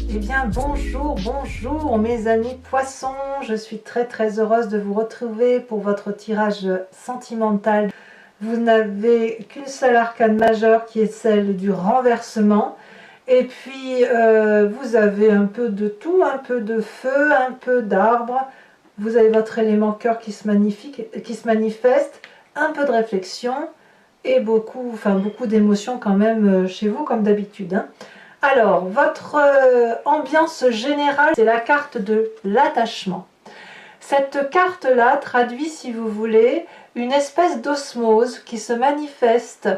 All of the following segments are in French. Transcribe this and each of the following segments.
Eh bien bonjour, bonjour mes amis poissons, je suis très heureuse de vous retrouver pour votre tirage sentimental. Vous n'avez qu'une seule arcane majeure qui est celle du renversement. Et puis vous avez un peu de tout, un peu de feu, un peu d'arbre. Vous avez votre élément cœur qui se manifeste, un peu de réflexion et beaucoup d'émotions quand même chez vous comme d'habitude, hein. Alors, votre ambiance générale, c'est la carte de l'attachement. Cette carte-là traduit, si vous voulez, une espèce d'osmose qui se manifeste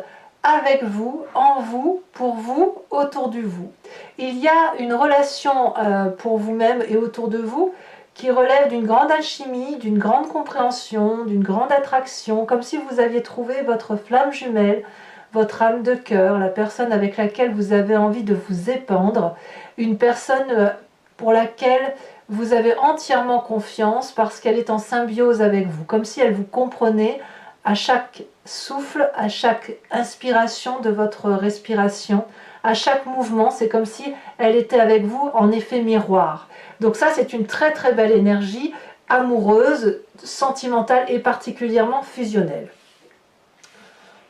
avec vous, en vous, pour vous, autour de vous. Il y a une relation pour vous-même et autour de vous qui relève d'une grande alchimie, d'une grande compréhension, d'une grande attraction, comme si vous aviez trouvé votre flamme jumelle, votre âme de cœur, la personne avec laquelle vous avez envie de vous épandre, une personne pour laquelle vous avez entièrement confiance parce qu'elle est en symbiose avec vous, comme si elle vous comprenait à chaque souffle, à chaque inspiration de votre respiration, à chaque mouvement, c'est comme si elle était avec vous en effet miroir. Donc ça, c'est une très belle énergie amoureuse, sentimentale et particulièrement fusionnelle.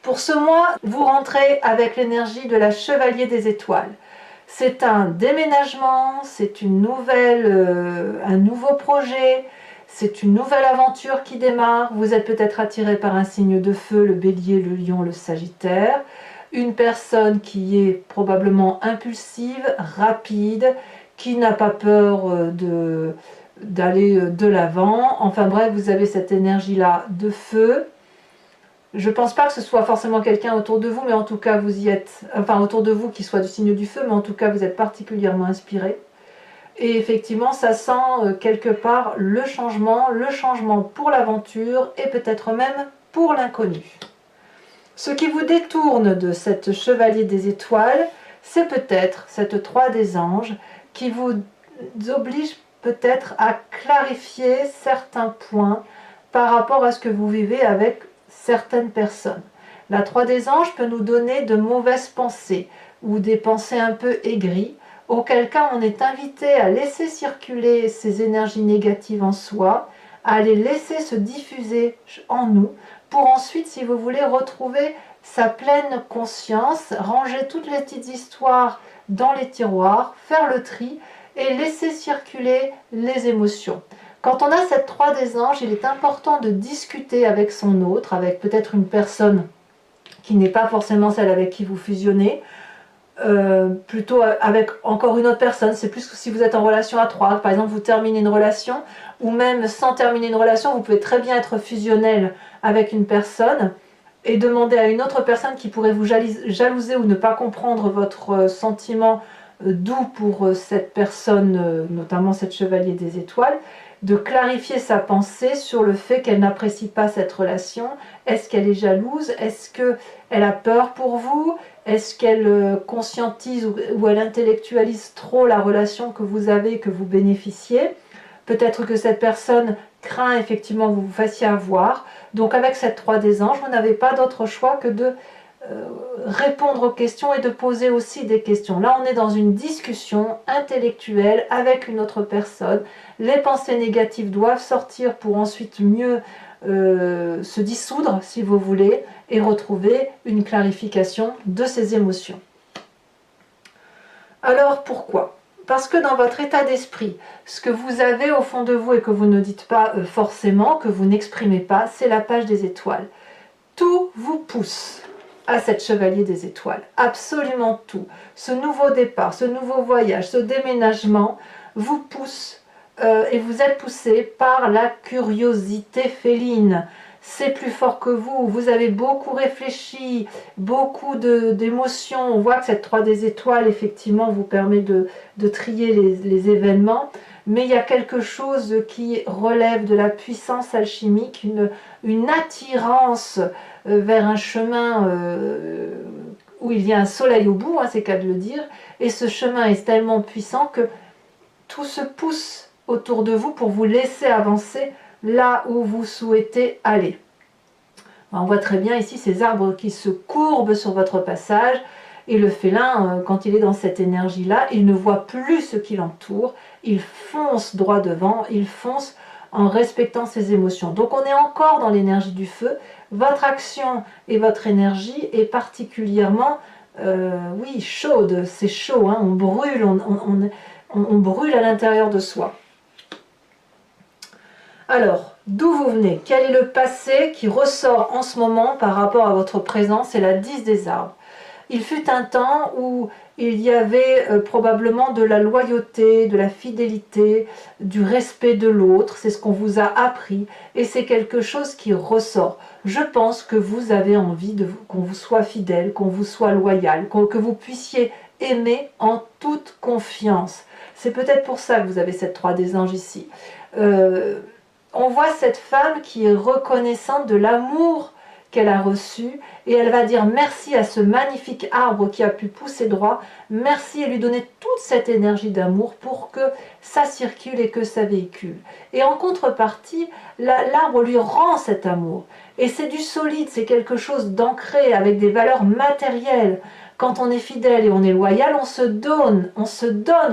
Pour ce mois, vous rentrez avec l'énergie de la Chevalier des Étoiles. C'est un déménagement, c'est un nouveau projet, c'est une nouvelle aventure qui démarre. Vous êtes peut-être attiré par un signe de feu, le Bélier, le Lion, le Sagittaire. Une personne qui est probablement impulsive, rapide, qui n'a pas peur d'aller de l'avant. Enfin bref, vous avez cette énergie-là de feu. Je ne pense pas que ce soit forcément quelqu'un autour de vous, mais en tout cas vous y êtes, enfin autour de vous qui soit du signe du feu, mais en tout cas vous êtes particulièrement inspiré. Et effectivement, ça sent quelque part le changement pour l'aventure et peut-être même pour l'inconnu. Ce qui vous détourne de cette Chevalier des Étoiles, c'est peut-être cette 3 des Anges qui vous oblige peut-être à clarifier certains points par rapport à ce que vous vivez avec certaines personnes. La 3 des Anges peut nous donner de mauvaises pensées ou des pensées un peu aigries, auquel cas on est invité à laisser circuler ces énergies négatives en soi, à les laisser se diffuser en nous, pour ensuite, si vous voulez, retrouver sa pleine conscience, ranger toutes les petites histoires dans les tiroirs, faire le tri et laisser circuler les émotions. Quand on a cette 3 des Anges, il est important de discuter avec son autre, avec peut-être une personne qui n'est pas forcément celle avec qui vous fusionnez, plutôt avec encore une autre personne. C'est plus que si vous êtes en relation à 3, par exemple vous terminez une relation, ou même sans terminer une relation, vous pouvez très bien être fusionnel avec une personne et demander à une autre personne qui pourrait vous jalouser ou ne pas comprendre votre sentiment doux pour cette personne, notamment cette Chevalier des Étoiles, de clarifier sa pensée sur le fait qu'elle n'apprécie pas cette relation. Est-ce qu'elle est jalouse? Est-ce qu'elle a peur pour vous? Est-ce qu'elle conscientise ou elle intellectualise trop la relation que vous avez, que vous bénéficiez? Peut-être que cette personne craint effectivement que vous vous fassiez avoir. Donc avec cette 3 des Anges, vous n'avez pas d'autre choix que de répondre aux questions et de poser aussi des questions. Là, on est dans une discussion intellectuelle avec une autre personne. Les pensées négatives doivent sortir pour ensuite mieux se dissoudre, si vous voulez, et retrouver une clarification de ces émotions. Alors, pourquoi ? Parce que dans votre état d'esprit, ce que vous avez au fond de vous et que vous ne dites pas forcément, que vous n'exprimez pas, c'est la page des étoiles. Tout vous pousse à cette Chevalier des Étoiles, absolument tout. Ce nouveau départ, ce nouveau voyage, ce déménagement vous pousse et vous êtes poussé par la curiosité féline. C'est plus fort que vous avez beaucoup réfléchi, beaucoup d'émotions. On voit que cette 3 des Étoiles, effectivement, vous permet de trier les événements, mais il y a quelque chose qui relève de la puissance alchimique, une attirance vers un chemin où il y a un soleil au bout, hein, c'est qu'à de le dire, et ce chemin est tellement puissant que tout se pousse autour de vous pour vous laisser avancer là où vous souhaitez aller. On voit très bien ici ces arbres qui se courbent sur votre passage Et le félin, quand il est dans cette énergie-là, il ne voit plus ce qui l'entoure, il fonce droit devant, il fonce en respectant ses émotions. Donc on est encore dans l'énergie du feu. Votre action et votre énergie est particulièrement, oui, chaude, c'est chaud, hein, on brûle, on brûle à l'intérieur de soi. Alors, d'où vous venez? Quel est le passé qui ressort en ce moment par rapport à votre présent? C'est la 10 des arbres. Il fut un temps où il y avait probablement de la loyauté, de la fidélité, du respect de l'autre. C'est ce qu'on vous a appris et c'est quelque chose qui ressort. Je pense que vous avez envie qu'on vous soit fidèle, qu'on vous soit loyal, que vous puissiez aimer en toute confiance. C'est peut-être pour ça que vous avez cette 3 des anges ici. On voit cette femme qui est reconnaissante de l'amour qu'elle a reçu et elle va dire merci à ce magnifique arbre qui a pu pousser droit, merci et lui donner toute cette énergie d'amour pour que ça circule et que ça véhicule. Et en contrepartie, l'arbre lui rend cet amour. Et c'est du solide, c'est quelque chose d'ancré avec des valeurs matérielles. Quand on est fidèle et on est loyal, on se donne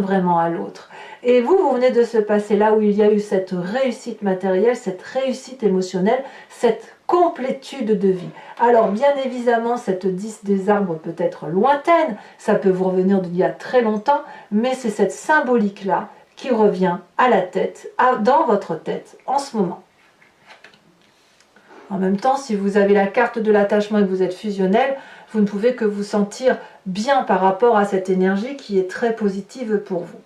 vraiment à l'autre. Et vous venez de se passer là où il y a eu cette réussite matérielle, cette réussite émotionnelle, cette complétude de vie. Alors bien évidemment, cette 10 des arbres peut être lointaine, ça peut vous revenir d'il y a très longtemps, mais c'est cette symbolique-là qui revient à la tête, dans votre tête en ce moment. En même temps, si vous avez la carte de l'attachement et que vous êtes fusionnel, vous ne pouvez que vous sentir bien par rapport à cette énergie qui est très positive pour vous.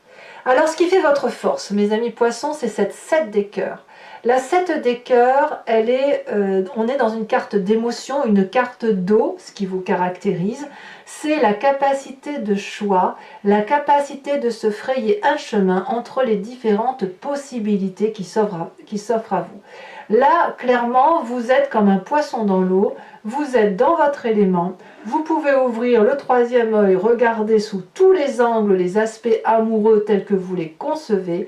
Alors, ce qui fait votre force, mes amis poissons, c'est cette 7 des cœurs. La 7 des cœurs, on est dans une carte d'émotion, une carte d'eau, ce qui vous caractérise. C'est la capacité de choix, la capacité de se frayer un chemin entre les différentes possibilités qui s'offrent à vous. Là, clairement, vous êtes comme un poisson dans l'eau, vous êtes dans votre élément, vous pouvez ouvrir le 3e œil, regarder sous tous les angles les aspects amoureux tels que vous les concevez,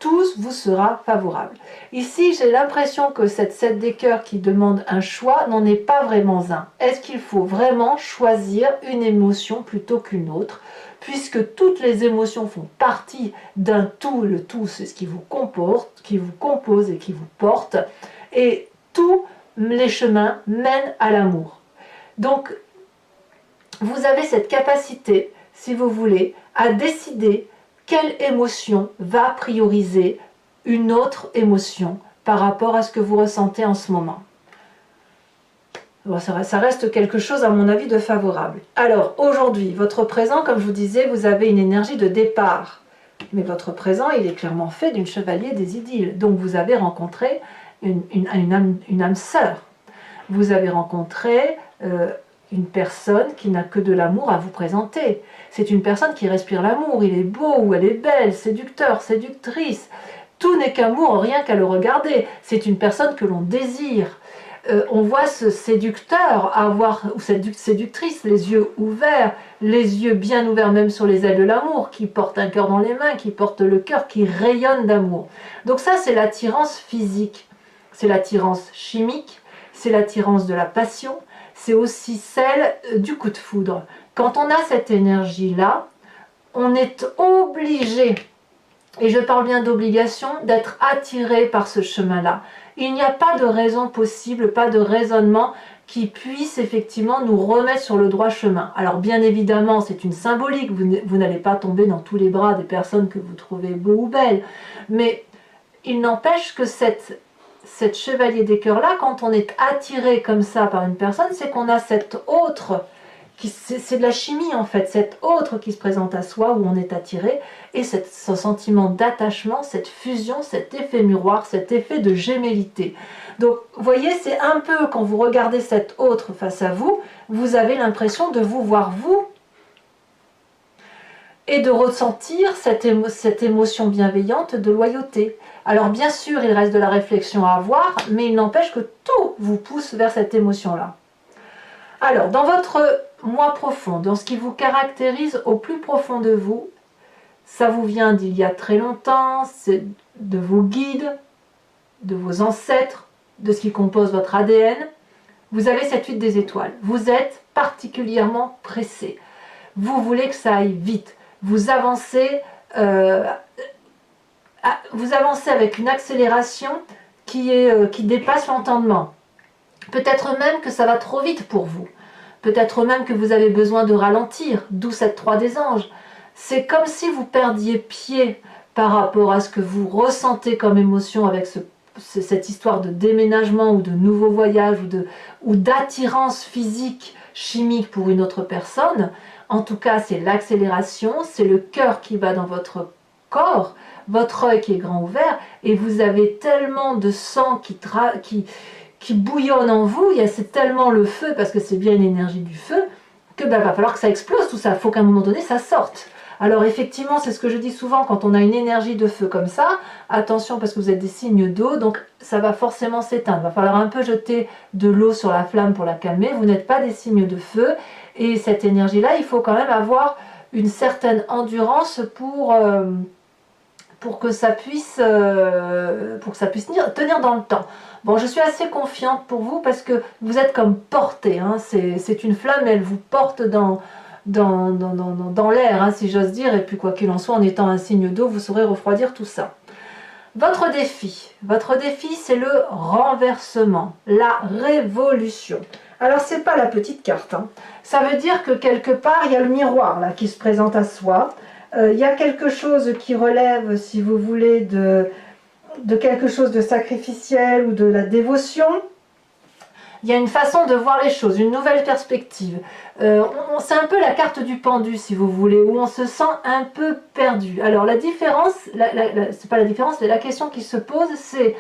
tout vous sera favorable. Ici, j'ai l'impression que cette 7 des cœurs qui demande un choix n'en est pas vraiment un. Est-ce qu'il faut vraiment choisir une émotion plutôt qu'une autre? Puisque toutes les émotions font partie d'un tout, le tout c'est ce qui vous comporte, qui vous compose et qui vous porte, et tous les chemins mènent à l'amour. Donc, vous avez cette capacité, si vous voulez, à décider quelle émotion va prioriser une autre émotion par rapport à ce que vous ressentez en ce moment. Bon, ça reste quelque chose, à mon avis, de favorable. Alors, aujourd'hui, votre présent, comme je vous disais, vous avez une énergie de départ. Mais votre présent, il est clairement fait d'une chevalier des idylles. Donc, vous avez rencontré une âme sœur. Vous avez rencontré une personne qui n'a que de l'amour à vous présenter. C'est une personne qui respire l'amour. Il est beau ou elle est belle, séducteur, séductrice. Tout n'est qu'amour, rien qu'à le regarder. C'est une personne que l'on désire. On voit ce séducteur ou cette séductrice, les yeux ouverts, les yeux bien ouverts même sur les ailes de l'amour, qui porte un cœur dans les mains, qui porte le cœur, qui rayonne d'amour. Donc ça, c'est l'attirance physique, c'est l'attirance chimique, c'est l'attirance de la passion, c'est aussi celle du coup de foudre. Quand on a cette énergie-là, on est obligé, et je parle bien d'obligation, d'être attiré par ce chemin-là. Il n'y a pas de raison possible, pas de raisonnement qui puisse effectivement nous remettre sur le droit chemin. Alors bien évidemment, c'est une symbolique, vous n'allez pas tomber dans tous les bras des personnes que vous trouvez beaux ou belles, mais il n'empêche que cette chevalier des cœurs-là, quand on est attiré comme ça par une personne, c'est qu'on a cette autre, c'est de la chimie en fait, cette autre qui se présente à soi où on est attiré, et ce sentiment d'attachement, cette fusion, cet effet miroir, cet effet de gémellité. Donc vous voyez, c'est un peu quand vous regardez cette autre face à vous, vous avez l'impression de vous voir vous et de ressentir cette émotion bienveillante de loyauté. Alors bien sûr, il reste de la réflexion à avoir, mais il n'empêche que tout vous pousse vers cette émotion-là. Alors, dans votre moi profond, dans ce qui vous caractérise au plus profond de vous, ça vous vient d'il y a très longtemps, c'est de vos guides, de vos ancêtres, de ce qui compose votre ADN. Vous avez cette 8 des étoiles. Vous êtes particulièrement pressé. vous voulez que ça aille vite. Vous avancez avec une accélération qui dépasse l'entendement. Peut-être même que ça va trop vite pour vous. Peut-être même que vous avez besoin de ralentir, d'où cette 3 des anges. C'est comme si vous perdiez pied par rapport à ce que vous ressentez comme émotion avec cette histoire de déménagement ou de nouveau voyage ou d'attirance physique, chimique pour une autre personne. En tout cas, c'est l'accélération, c'est le cœur qui bat dans votre corps, votre œil qui est grand ouvert, et vous avez tellement de sang qui bouillonne en vous, c'est tellement le feu, parce que c'est bien une énergie du feu, que va falloir que ça explose tout ça, il faut qu'à un moment donné ça sorte. Alors effectivement, c'est ce que je dis souvent, quand on a une énergie de feu comme ça, attention parce que vous êtes des signes d'eau, donc ça va forcément s'éteindre. Il va falloir un peu jeter de l'eau sur la flamme pour la calmer. Vous n'êtes pas des signes de feu, et cette énergie-là, il faut quand même avoir une certaine endurance pour que ça puisse tenir dans le temps. Bon, je suis assez confiante pour vous parce que vous êtes comme porté, hein. C'est une flamme, elle vous porte dans l'air, hein, si j'ose dire, et puis quoi qu'il en soit, en étant un signe d'eau, vous saurez refroidir tout ça. Votre défi, c'est le renversement, la révolution. Alors, c'est pas la petite carte, hein. Ça veut dire que quelque part, il y a le miroir là qui se présente à soi. Il y a quelque chose qui relève, si vous voulez, de quelque chose de sacrificiel ou de la dévotion. Il y a une façon de voir les choses, une nouvelle perspective. C'est un peu la carte du pendu, si vous voulez, où on se sent un peu perdu. Alors la différence, c'est pas la différence, mais la question qui se pose, c'est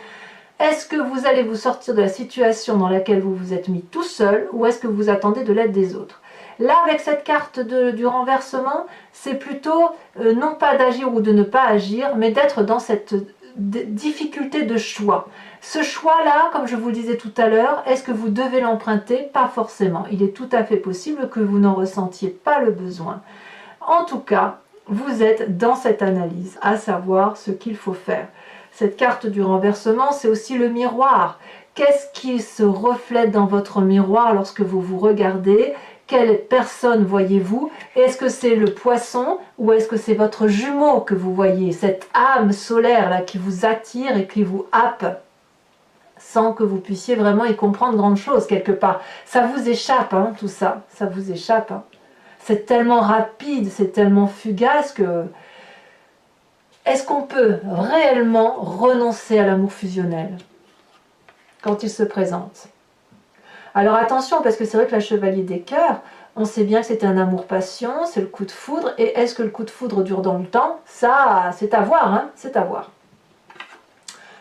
est-ce que vous allez vous sortir de la situation dans laquelle vous vous êtes mis tout seul, ou est-ce que vous attendez de l'aide des autres? Là, avec cette carte du renversement, c'est plutôt non pas d'agir ou de ne pas agir, mais d'être dans cette difficulté de choix. Ce choix-là, comme je vous le disais tout à l'heure, est-ce que vous devez l'emprunter? Pas forcément. Il est tout à fait possible que vous n'en ressentiez pas le besoin. En tout cas, vous êtes dans cette analyse, à savoir ce qu'il faut faire. Cette carte du renversement, c'est aussi le miroir. Qu'est-ce qui se reflète dans votre miroir lorsque vous vous regardez? Quelle personne voyez-vous? Est-ce que c'est le poisson ou est-ce que c'est votre jumeau que vous voyez? Cette âme solaire là qui vous attire et qui vous happe sans que vous puissiez vraiment y comprendre grande chose quelque part. Ça vous échappe, hein, tout ça. Ça vous échappe. Hein. C'est tellement rapide, c'est tellement fugace que... Est-ce qu'on peut réellement renoncer à l'amour fusionnel quand il se présente? Alors attention, parce que c'est vrai que la chevalier des cœurs, on sait bien que c'est un amour-passion, c'est le coup de foudre, et est-ce que le coup de foudre dure dans le temps? Ça, c'est à voir, hein, c'est à voir.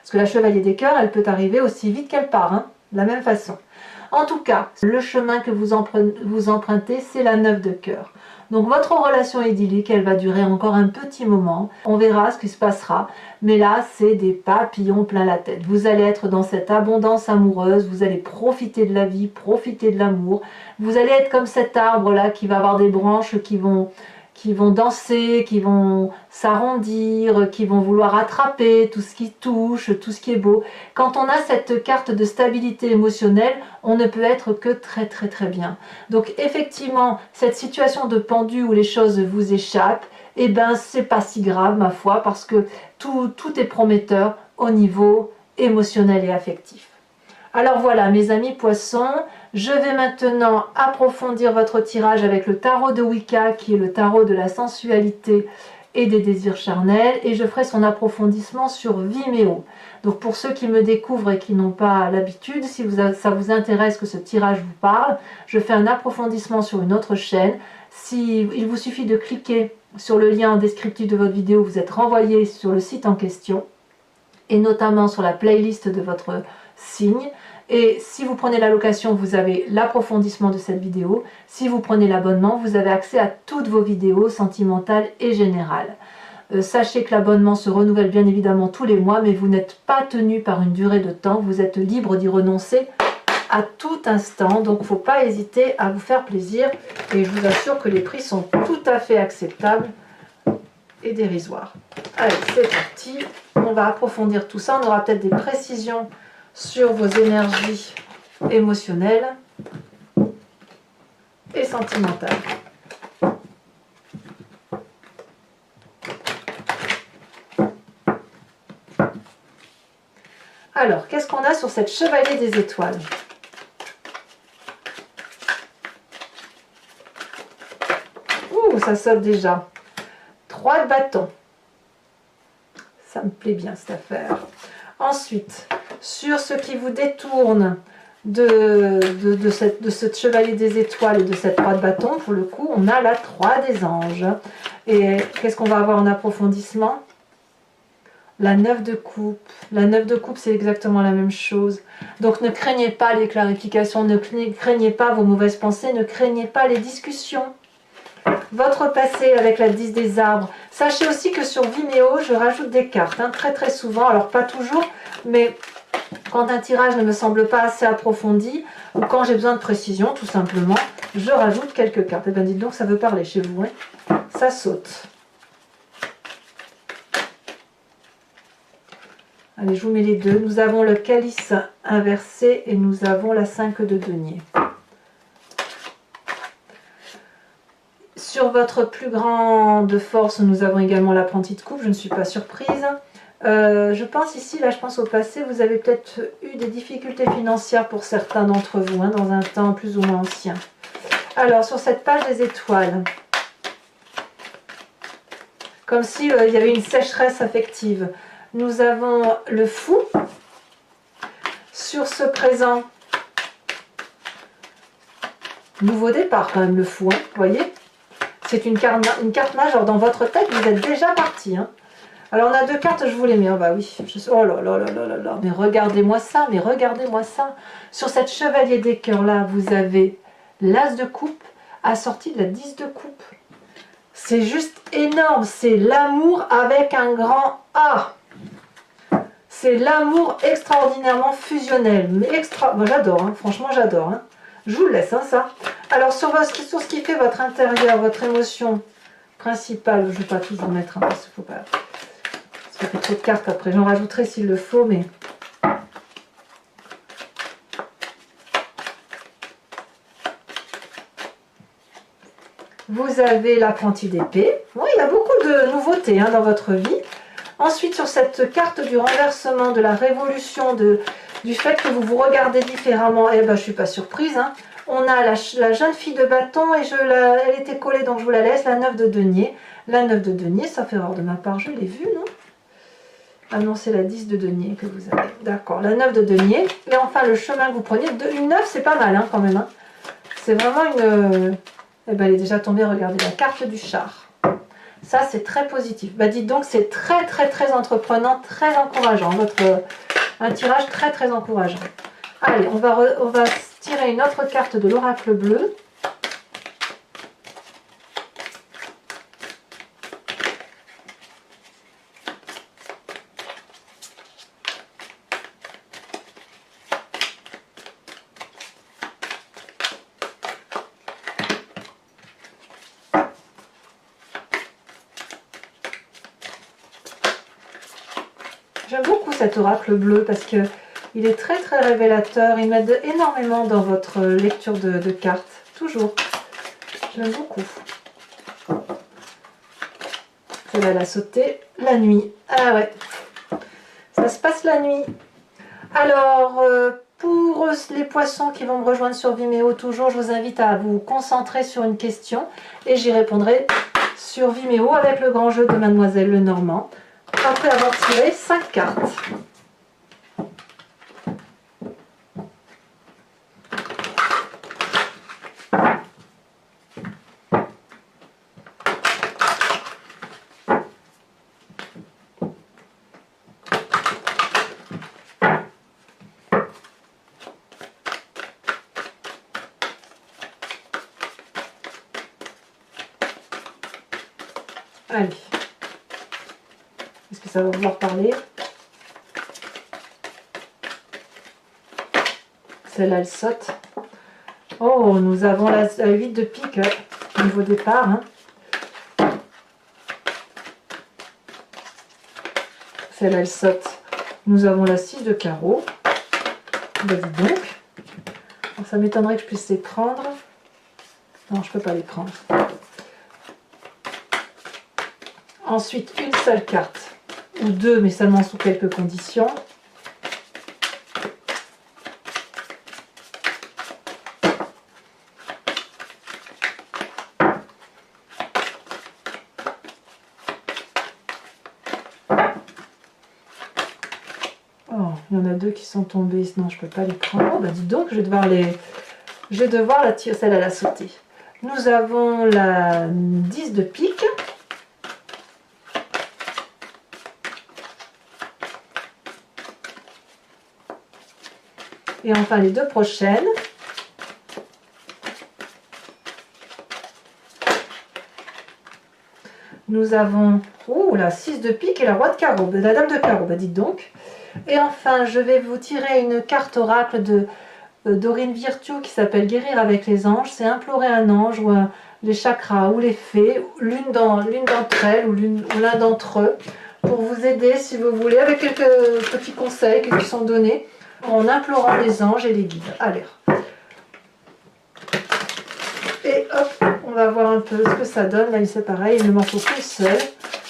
Parce que la chevalier des cœurs, elle peut arriver aussi vite qu'elle part, hein, de la même façon. En tout cas, le chemin que vous empruntez, c'est la 9 de cœur. Donc votre relation idyllique, elle va durer encore un petit moment. On verra ce qui se passera. Mais là, c'est des papillons plein la tête. Vous allez être dans cette abondance amoureuse. Vous allez profiter de la vie, profiter de l'amour. Vous allez être comme cet arbre-là qui va avoir des branches qui vont danser, qui vont s'arrondir, qui vont vouloir attraper tout ce qui touche, tout ce qui est beau. Quand on a cette carte de stabilité émotionnelle, on ne peut être que très très très bien. Donc effectivement, cette situation de pendu où les choses vous échappent, eh ben c'est pas si grave ma foi, parce que tout est prometteur au niveau émotionnel et affectif. Alors voilà mes amis poissons, je vais maintenant approfondir votre tirage avec le tarot de Wicca qui est le tarot de la sensualité et des désirs charnels, et je ferai son approfondissement sur Vimeo. Donc pour ceux qui me découvrent et qui n'ont pas l'habitude, si ça vous intéresse que ce tirage vous parle, je fais un approfondissement sur une autre chaîne. Il vous suffit de cliquer sur le lien en descriptif de votre vidéo, vous êtes renvoyé sur le site en question, et notamment sur la playlist de votre signe. Et si vous prenez la location, vous avez l'approfondissement de cette vidéo. Si vous prenez l'abonnement, vous avez accès à toutes vos vidéos sentimentales et générales. Sachez que l'abonnement se renouvelle bien évidemment tous les mois, mais vous n'êtes pas tenu par une durée de temps. Vous êtes libre d'y renoncer à tout instant. Donc il ne faut pas hésiter à vous faire plaisir. Et je vous assure que les prix sont tout à fait acceptables et dérisoires. Allez, c'est parti. On va approfondir tout ça. On aura peut-être des précisions sur vos énergies émotionnelles et sentimentales. Alors, qu'est-ce qu'on a sur cette chevalier des étoiles? Ouh, ça saute déjà. 3 de bâton. Ça me plaît bien cette affaire. Ensuite, sur ce qui vous détourne de ce chevalier des étoiles et de cette 3 de bâton, pour le coup, on a la 3 des anges. Et qu'est-ce qu'on va avoir en approfondissement? La 9 de coupe. La 9 de coupe, c'est exactement la même chose. Donc ne craignez pas les clarifications, ne craignez pas vos mauvaises pensées, ne craignez pas les discussions. Votre passé avec la 10 des arbres. Sachez aussi que sur Vimeo, je rajoute des cartes, hein, très très souvent. Alors pas toujours, mais quand un tirage ne me semble pas assez approfondi, ou quand j'ai besoin de précision, tout simplement, je rajoute quelques cartes. Et bien dites donc, ça veut parler chez vous, hein. Ça saute. Allez, je vous mets les deux. Nous avons le calice inversé et nous avons la 5 de denier. Sur votre plus grande force, nous avons également l'apprenti de coupe. Je ne suis pas surprise. Je pense ici, là je pense au passé, vous avez peut-être eu des difficultés financières pour certains d'entre vous, hein, dans un temps plus ou moins ancien. Alors, sur cette page des étoiles, comme s'il y avait une sécheresse affective. Nous avons le fou. Sur ce présent, nouveau départ quand même, le fou, hein, vous voyez. C'est une carte majeure. Dans votre tête, vous êtes déjà parti. Hein. Alors, on a 2 cartes, je vous les mets. Oh, bah oui. Oh là là là là là là. Mais regardez-moi ça, mais regardez-moi ça. Sur cette chevalier des cœurs là, vous avez l'as de coupe assorti de la 10 de coupe. C'est juste énorme. C'est l'amour avec un grand A. C'est l'amour extraordinairement fusionnel. Mais moi, j'adore, hein. Franchement, j'adore. Hein. Je vous le laisse, hein, ça. Alors, sur ce qui fait votre intérieur, votre émotion principale, je ne vais pas tout vous mettre, hein, parce qu'il faut pas... Ça fait trop de cartes après. J'en rajouterai s'il le faut, mais... Vous avez l'apprenti d'épée. Oui, il y a beaucoup de nouveautés, hein, dans votre vie. Ensuite, sur cette carte du renversement, de la révolution, du fait que vous vous regardez différemment, eh ben, je ne suis pas surprise. Hein. On a la jeune fille de bâton, et elle était collée, donc je vous la laisse, la 9 de denier. La 9 de denier, ça fait erreur de ma part, je l'ai vue, non? Ah non, c'est la 10 de denier que vous avez. D'accord, la 9 de denier. Et enfin, le chemin que vous preniez, une 9, c'est pas mal, hein, quand même. Hein. C'est vraiment une... Eh ben, elle est déjà tombée, regardez, la carte du char. Ça, c'est très positif. Bah, dites donc, c'est très, très, très entreprenant, très encourageant. Un tirage très, très encourageant. Allez, on va tirer une autre carte de l'oracle bleu. J'aime beaucoup cet oracle bleu parce que il est très très révélateur. Il m'aide énormément dans votre lecture de cartes. Toujours. J'aime beaucoup. Celle-là, elle a sauté la nuit. Ah ouais. Ça se passe la nuit. Alors, pour les poissons qui vont me rejoindre sur Vimeo, toujours, je vous invite à vous concentrer sur une question et j'y répondrai sur Vimeo avec le grand jeu de Mademoiselle Lenormand. Après avoir tiré 5 cartes. Allez. Est-ce que ça va vouloir parler? Celle-là, elle saute. Oh, nous avons la 8 de pique au niveau départ. Hein. Celle-là, elle saute. Nous avons la 6 de carreau. Ben, dis donc. Alors, ça m'étonnerait que je puisse les prendre. Non, je ne peux pas les prendre. Ensuite, une seule carte. Ou deux, mais seulement sous quelques conditions. il y en a deux qui sont tombés. Non, je ne peux pas les prendre. Oh, bah dis donc, je vais devoir la tirer, celle-là, la sauter. Nous avons la 10 de pique. Et enfin les deux prochaines. Nous avons la 6 de pique et la roi de carreau, la dame de carreau, bah dites donc. Et enfin, je vais vous tirer une carte oracle de Dorine Virtue qui s'appelle Guérir avec les anges. C'est implorer un ange ou les chakras ou les fées, l'une d'entre elles ou l'un d'entre eux, pour vous aider si vous voulez, avec quelques petits conseils qui sont donnés en implorant les anges et les guides. Allez. Et hop, on va voir un peu ce que ça donne. Là, c'est pareil, il ne m'en faut qu'une seule.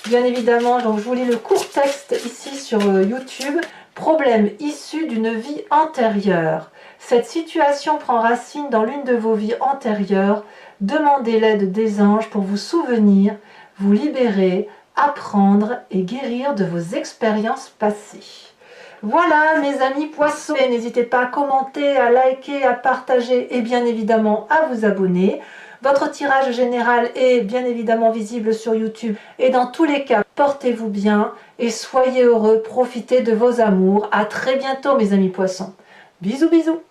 Bien évidemment, donc je vous lis le court texte ici sur YouTube. Problème issu d'une vie antérieure. Cette situation prend racine dans l'une de vos vies antérieures. Demandez l'aide des anges pour vous souvenir, vous libérer, apprendre et guérir de vos expériences passées. Voilà mes amis poissons, n'hésitez pas à commenter, à liker, à partager et bien évidemment à vous abonner. Votre tirage général est bien évidemment visible sur YouTube et dans tous les cas, portez-vous bien et soyez heureux, profitez de vos amours. À très bientôt mes amis poissons. Bisous bisous.